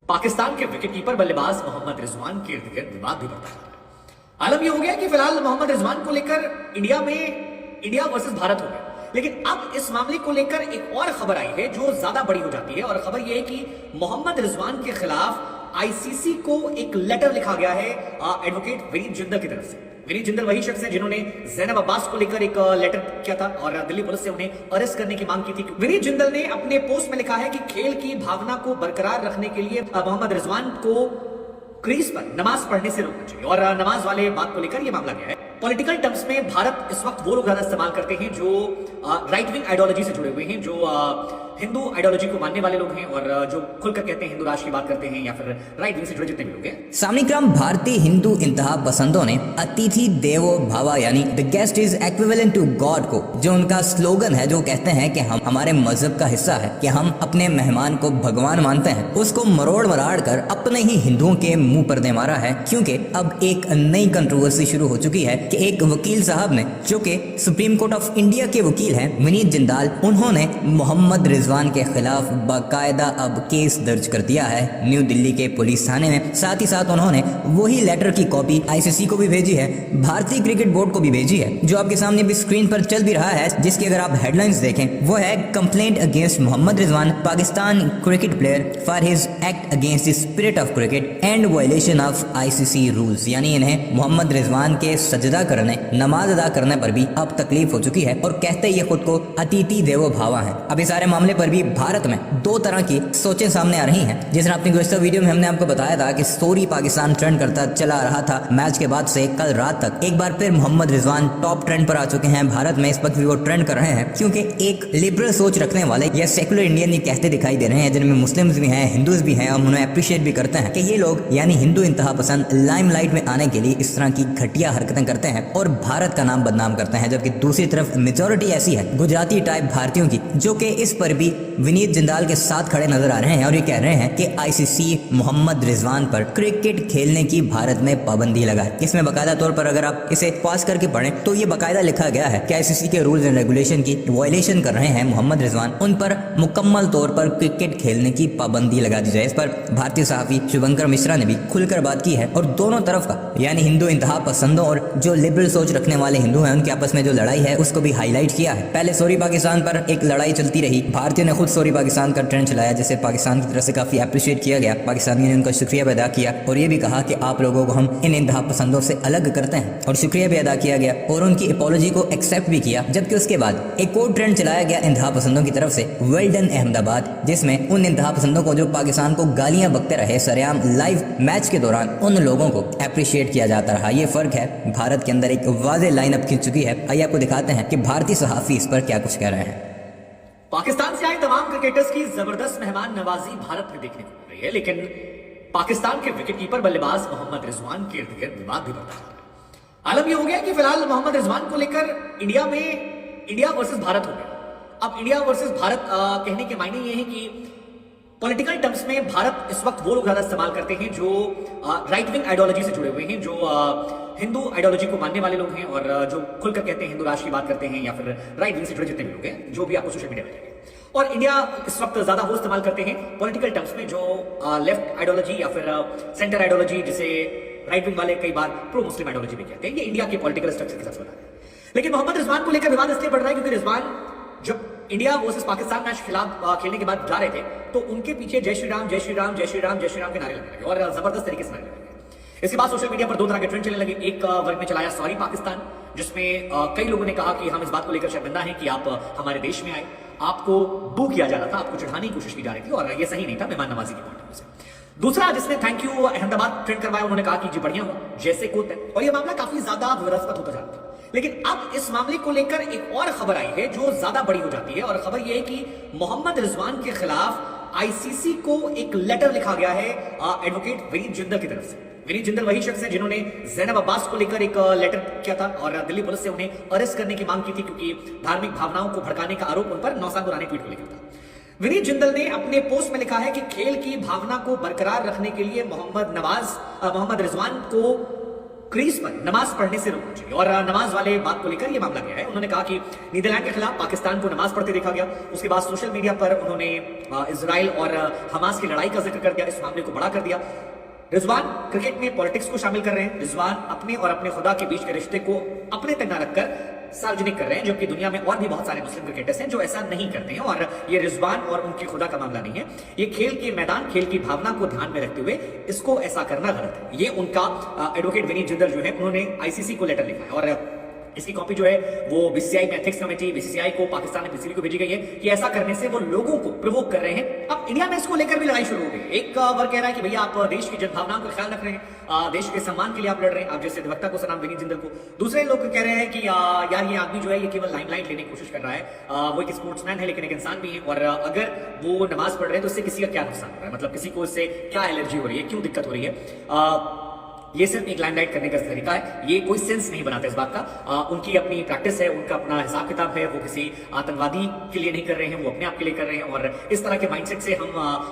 पाकिस्तान के विकेटकीपर बल्लेबाज मोहम्मद रिजवान के इर्द गिर्द विवाद भी बढ़ता जा रहा है। आलम यह हो गया कि फिलहाल मोहम्मद रिजवान को लेकर इंडिया वर्सेस भारत हो गया, लेकिन अब इस मामले को लेकर एक और खबर आई है जो ज्यादा बड़ी हो जाती है। और खबर यह है कि मोहम्मद रिजवान के खिलाफ आईसीसी को एक लेटर लिखा गया है एडवोकेट विनीत जिंदल की तरफ से। विनीत जिंदल वही शख्स है जिन्होंने ज़ैनब अब्बास को लेकर एक लेटर किया था और दिल्ली पुलिस से उन्हें अरेस्ट करने की मांग की थी। विनीत जिंदल ने अपने पोस्ट में लिखा है कि खेल की भावना को बरकरार रखने के लिए मोहम्मद रिजवान को क्रीज पर नमाज पढ़ने से रोकना चाहिए और नमाज वाले बात को लेकर यह मामला गया है। पॉलिटिकल टर्म्स में भारत इस वक्त वो लोग ज्यादा इस्तेमाल करते हैं जो राइट विंग आइडियोलॉजी से जुड़े हुए हैं, जो हिंदू आइडियोलॉजी को मानने वाले लोग हैं और जो खुलकर कहते हैं हिंदू राष्ट्र की बात करते हैं या फिर राइट विंग से जुड़े जितने भी लोग हैं। सामनीक्रम भारतीय हिंदू इंतहा पसंदों ने अतिथि देवो भव यानी the guest is equivalent to God को, जो उनका स्लोगन है, जो कहते हैं कि हम हमारे मजहब का हिस्सा है कि हम अपने मेहमान को भगवान मानते हैं, उसको मरोड़ मराड़ कर अपने ही हिंदुओं के मुंह पर दे मारा है। क्योंकि अब एक नई कंट्रोवर्सी शुरू हो चुकी है कि एक वकील साहब ने, जो कि सुप्रीम कोर्ट ऑफ इंडिया के वकील हैं विनीत जिंदाल, उन्होंने मोहम्मद रिजवान के खिलाफ बाकायदा अब केस दर्ज कर दिया है न्यू दिल्ली के पुलिस थाने में। साथ ही साथ उन्होंने वही लेटर की कॉपी आईसीसी को भी भेजी है, भारतीय क्रिकेट बोर्ड को भी भेजी है, जो आपके सामने भी स्क्रीन पर चल भी रहा है, जिसकी अगर आप हेडलाइंस देखें वो है complaint against Mohammad Rizwan, Pakistan cricket player for his act against the spirit of cricket and violation of ICC rules. यानी इन्हें मोहम्मद रिजवान के सजदा करने, नमाज अदा करने पर भी अब तकलीफ हो चुकी है और कहते ये खुद को अतिथि देवो भावा है। अब इस सारे मामले पर भी भारत में दो तरह की सोचें सामने आ रही हैं। जिस तरह अपनी गुज़श्ता वीडियो में हमने आपको बताया था कि स्टोरी पाकिस्तान ट्रेंड करता चला रहा था मैच के बाद से कल रात तक, एक बार फिर मोहम्मद रिजवान टॉप ट्रेंड पर आ चुके हैं भारत में। इस वक्त भी वो ट्रेंड कर रहे हैं क्योंकि एक लिबरल सोच रखने वाले या सेकुलर इंडियन ये कहते दिखाई दे रहे हैं, जिनमें मुस्लिम्स भी हैं, हिंदूज भी हैं, और उन्हें अप्रिशिएट भी करते हैं कि ये लोग यानी हिंदू इंतहा पसंद लाइमलाइट में आने के लिए इस तरह की घटिया हरकतें करते हैं और भारत का नाम बदनाम करते हैं। जबकि दूसरी तरफ मेजोरिटी ऐसी है गुजराती टाइप भारतीयों की, जो कि इस पर भी विनीत जिंदाल के साथ खड़े नजर आ रहे हैं और ये कह रहे हैं कि आईसीसी मोहम्मद रिजवान पर क्रिकेट खेलने की भारत में पाबंदी लगाए। इसमें बाकायदा तौर पर अगर आप इसे पास करके पढ़ें तो ये बाकायदा लिखा गया है कि आईसीसी के रूल्स एंड रेगुलेशन की वायलेशन कर रहे हैं मोहम्मद रिजवान, उन पर मुकम्मल तौर पर क्रिकेट खेलने की पाबंदी लगा दी जाए। इस पर भारतीय सहाफी शुभंकर मिश्रा ने भी खुलकर बात की है और दोनों तरफ का यानी हिंदू इंतहा पसंदों और जो लिबरल सोच रखने वाले हिंदू हैं उनके आपस में जो लड़ाई है उसको भी हाईलाइट किया है। पहले सॉरी पाकिस्तान पर एक लड़ाई चलती रही, भारतीयों ने खुद सॉरी पाकिस्तान का ट्रेंड चलाया, जिसे पाकिस्तान की तरफ से काफी अप्रिशिएट किया गया। पाकिस्तानियों ने उनका शुक्रिया भी अदा किया और ये भी कहा कि आप लोगों को हम इन इंतहा पसंदों से अलग करते हैं, और शुक्रिया भी अदा किया गया और उनकी अपॉलॉजी को एक्सेप्ट भी किया। जबकि उसके बाद एक और ट्रेंड चलाया गया इंतहा पसंदों की तरफ से, वेल डन अहमदाबाद, जिसमें उन इंतहा पसंदों को जो पाकिस्तान को गालियां बकते रहे सरेआम लाइव मैच के दौरान, उन लोगों को अप्रिशिएट किया जाता रहा। ये फर्क है, भारत के अंदर एक वाज़ेह लाइनअप खिंच चुकी है। आइए आपको दिखाते हैं कि भारतीय सहाफी इस पर क्या कुछ कह रहे हैं। पाकिस्तान से आए तमाम क्रिकेटर्स की जबरदस्त मेहमान नवाजी भारत में देखने को मिल रही है, लेकिन पाकिस्तान के विकेटकीपर बल्लेबाज मोहम्मद रिजवान के इर्द गिर्द विवाद भी बढ़ता जा रहा है। आलम यह हो गया कि फिलहाल मोहम्मद रिजवान को लेकर इंडिया वर्सेस भारत हो गया। अब इंडिया वर्सेस भारत कहने के मायने ये है कि पॉलिटिकल टर्म्स में भारत इस वक्त वो लोग ज्यादा इस्तेमाल करते हैं जो राइट विंग आइडियोलॉजी से जुड़े हुए हैं, जो हिंदू आइडियोलॉजी को मानने वाले लोग हैं और जो खुलकर कहते हैं हिंदू राष्ट्र की बात करते हैं या फिर राइट विंग से जुड़े जितने भी लोग हैं, जो भी आपको सोशल मीडिया में मिलेंगे। और इंडिया इस वक्त ज्यादा वो इस्तेमाल करते हैं पॉलिटिकल टर्म्स में जो लेफ्ट आइडियोलॉजी या फिर सेंटर आइडियोलॉजी, जिसे राइट विंग वाले कई बार प्रो मुस्लिम आइडियोलॉजी भी कहते हैं। ये इंडिया के पॉलिटिकल स्ट्रक्चर के साथ बना है। लेकिन मोहम्मद रिजवान को लेकर विवाद इसलिए बढ़ रहा है क्योंकि रिजवान जब इंडिया वर्सेस पाकिस्तान मैच खिलाफ खेलने के बाद जा रहे थे तो उनके पीछे जय श्री राम जय श्री राम जय श्री राम जय श्री राम के नारे लगने लगे और जबरदस्त तरीके से नारे लगने लगे। इसके बाद सोशल मीडिया पर दो तरह के ट्रेंड चलने लगे। एक वर्ग में चलाया सॉरी पाकिस्तान, जिसमें कई लोगों ने कहा कि हम इस बात को लेकर शर्मिंदा हैं कि आप हमारे देश में आए, आपको बू किया जा रहा था, आपको चढ़ाने की कोशिश की जा रही थी और ये सही नहीं था मेहमान नवाजी के पॉइंट ऑफ व्यू से। दूसरा जिसने थैंक यू अहमदाबाद ट्रेंड करवाया, उन्होंने कहा कि जी बढ़िया हुआ जैसे को है, और ये मामला काफी ज्यादा विवादास्पद होता जा रहा था। लेकिन अब इस मामले को लेकर एक और खबर आई है जो ज्यादा बड़ी हो जाती है और खबर यह है कि मोहम्मद रिजवान के खिलाफ आईसीसी को एक लेटर लिखा गया है एडवोकेट विनीत जिंदल की तरफ से। विनीत जिंदल वही शख्स है जिन्होंने ज़ैनब अब्बास को लेकर एक लेटर किया था और दिल्ली पुलिस से उन्हें अरेस्ट करने की मांग की थी क्योंकि धार्मिक भावनाओं को भड़काने का आरोप उन पर नौसाद दुरानी ट्वीट को लेकर था। विनीत जिंदल ने अपने पोस्ट में लिखा है कि खेल की भावना को बरकरार रखने के लिए मोहम्मद रिजवान को क्रीज पर नमाज पढ़ने से रोकना चाहिए। और नमाज वाले बात को लेकर यह मामला गया है। उन्होंने कहा कि नीदरलैंड के खिलाफ पाकिस्तान को नमाज पढ़ते देखा गया। उसके बाद सोशल मीडिया पर उन्होंने इजराइल और हमास की लड़ाई का जिक्र कर दिया, इस मामले को बड़ा कर दिया। रिजवान क्रिकेट में पॉलिटिक्स को शामिल कर रहे हैं। रिजवान अपने और अपने खुदा के बीच के रिश्ते को अपने तक न रखकर सार्वजनिक कर रहे हैं, जबकि दुनिया में और भी बहुत सारे मुस्लिम क्रिकेटर्स हैं जो ऐसा नहीं करते हैं। और ये रिजवान और उनकी खुदा का मामला नहीं है, ये खेल के मैदान, खेल की भावना को ध्यान में रखते हुए इसको ऐसा करना गलत है। ये उनका एडवोकेट विनीत जिंदल जो है, उन्होंने आईसीसी को लेटर लिखा है और इसकी कॉपी जो है वो बीसीसीआई में एथिक्स कमेटी, बीसीसीआई को, पाकिस्तान में पीसीबी को भेजी गई है कि ऐसा करने से वो लोगों को प्रोवोक कर रहे हैं। अब इंडिया में इसको लेकर भी लड़ाई शुरू हो गई। एक वर्ग कह रहा है कि भैया आप देश की जनभावनाओं का ख्याल रख रहे हैं, देश के सम्मान के लिए आप लड़ रहे हैं, आप जैसे अधिवक्ता को सलाम विनीत जिंदल को। दूसरे लोग कह रहे हैं कि यार ये आदमी जो है ये केवल लाइमलाइट लेने की कोशिश कर रहा है, वो एक स्पोर्ट्समैन है लेकिन एक इंसान भी है, और अगर वो नमाज पढ़ रहे हैं तो इससे किसी का क्या नुकसान हो रहा है, मतलब किसी को इससे क्या एलर्जी हो रही है, क्यों दिक्कत हो रही है। ये सिर्फ एक लाइमलाइट करने का तरीका है, ये कोई सेंस नहीं बनाता इस बात का। उनकी अपनी प्रैक्टिस है, उनका अपना हिसाब किताब है, वो किसी आतंकवादी के लिए नहीं कर रहे हैं, वो अपने आप के लिए कर रहे हैं। और इस तरह के माइंडसेट से हम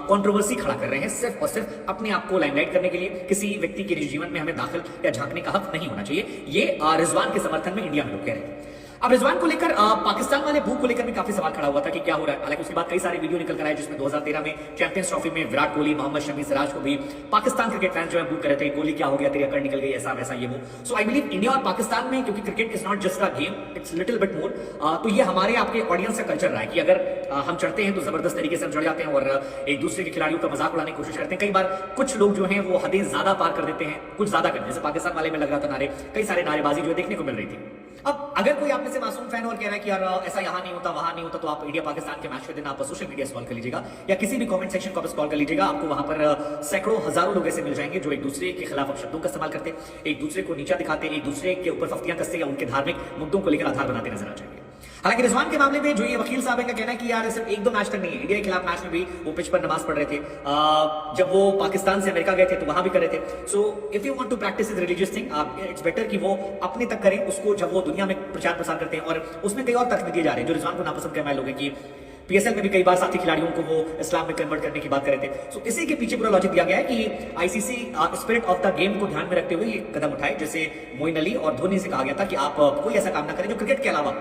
कंट्रोवर्सी खड़ा कर रहे हैं सिर्फ और सिर्फ अपने आप को लाइमलाइट करने के लिए। किसी व्यक्ति के निजी जीवन में हमें दाखिल या झांकने का हक नहीं होना चाहिए। ये रिजवान के समर्थन में इंडिया में लोग कह रहे हैं। अब रिजवान को लेकर पाकिस्तान वाले भूख को लेकर भी काफी सवाल खड़ा हुआ था कि क्या हो रहा है। हालांकि उसके बाद कई सारे वीडियो निकल कर आए जिसमें 2013 में चैंपियंस ट्रॉफी में विराट कोहली, मोहम्मद शमी, सिराज को भी पाकिस्तान क्रिकेट फैंस जो है भूख कर रहे थे, कोहली क्या हो गया, तेरी अकड़ निकल गई, ऐसा वैसा ये वो। सो आई बिलीव इंडिया और पाकिस्तान में, क्योंकि cricket is not just a game, it's little bit more, तो ये हमारे आपके ऑडियंस का कल्चर रहा है कि अगर हम चढ़ते हैं तो जबरदस्त तरीके से हम चढ़ जाते हैं और एक दूसरे के खिलाड़ियों का मजाक उड़ाने की कोशिश करते हैं। कई बार कुछ लोग जो हैं वो हदें ज्यादा पार कर देते हैं, कुछ ज्यादा कर, जैसे पाकिस्तान वाले में लग रहा था नारे, कई सारे नारेबाजी जो है देखने को मिल रही थी। अब अगर कोई आप में से मासूम फैन और कह रहा है कि यार ऐसा यहाँ नहीं होता, वहां नहीं होता, तो आप इंडिया पाकिस्तान के मैच के दिन आप सोशल मीडिया स्क्रॉल कर लीजिएगा या किसी भी कमेंट सेक्शन को आप स्क्रॉल कर लीजिएगा। आपको वहां पर सैकड़ों हजारों लोग ऐसे मिल जाएंगे जो एक दूसरे के खिलाफ शब्दों का इस्तेमाल करते, एक दूसरे को नीचा दिखाते, एक दूसरे के ऊपर फफ्तियां कसते या उनके धार्मिक मुद्दों को लेकर आधार बनाते नजर आ जाएंगे। हालांकि रिजवान के मामले में जो ये वकील साहब का कहना है कि यार सिर्फ एक दो मैच तक नहीं है, इंडिया के खिलाफ मैच में भी वो पिच पर नमाज पढ़ रहे थे, जब वो पाकिस्तान से अमेरिका गए थे तो वहां भी कर रहे थे। So if you want to practise religious thing, it's better कि वो अपने तक करें उसको, जब वो दुनिया में प्रचार प्रसार करते हैं। और उसमें कई और तथ्य दिए जा रहे हैं जो रिजवान को नापसंद करने वाले लोग हैं कि पीएसएल में भी कई बार साथी खिलाड़ियों को वो इस्लाम में कन्वर्ट करने की बात कर रहे थे। सो इसी के पीछे पूरा लॉजिक दिया गया है कि ICC spirit of the game को ध्यान में रखते हुए ये कदम उठाए। जैसे मोइन अली और धोनी से कहा गया था कि आप कोई ऐसा काम ना करें जो क्रिकेट के अलावा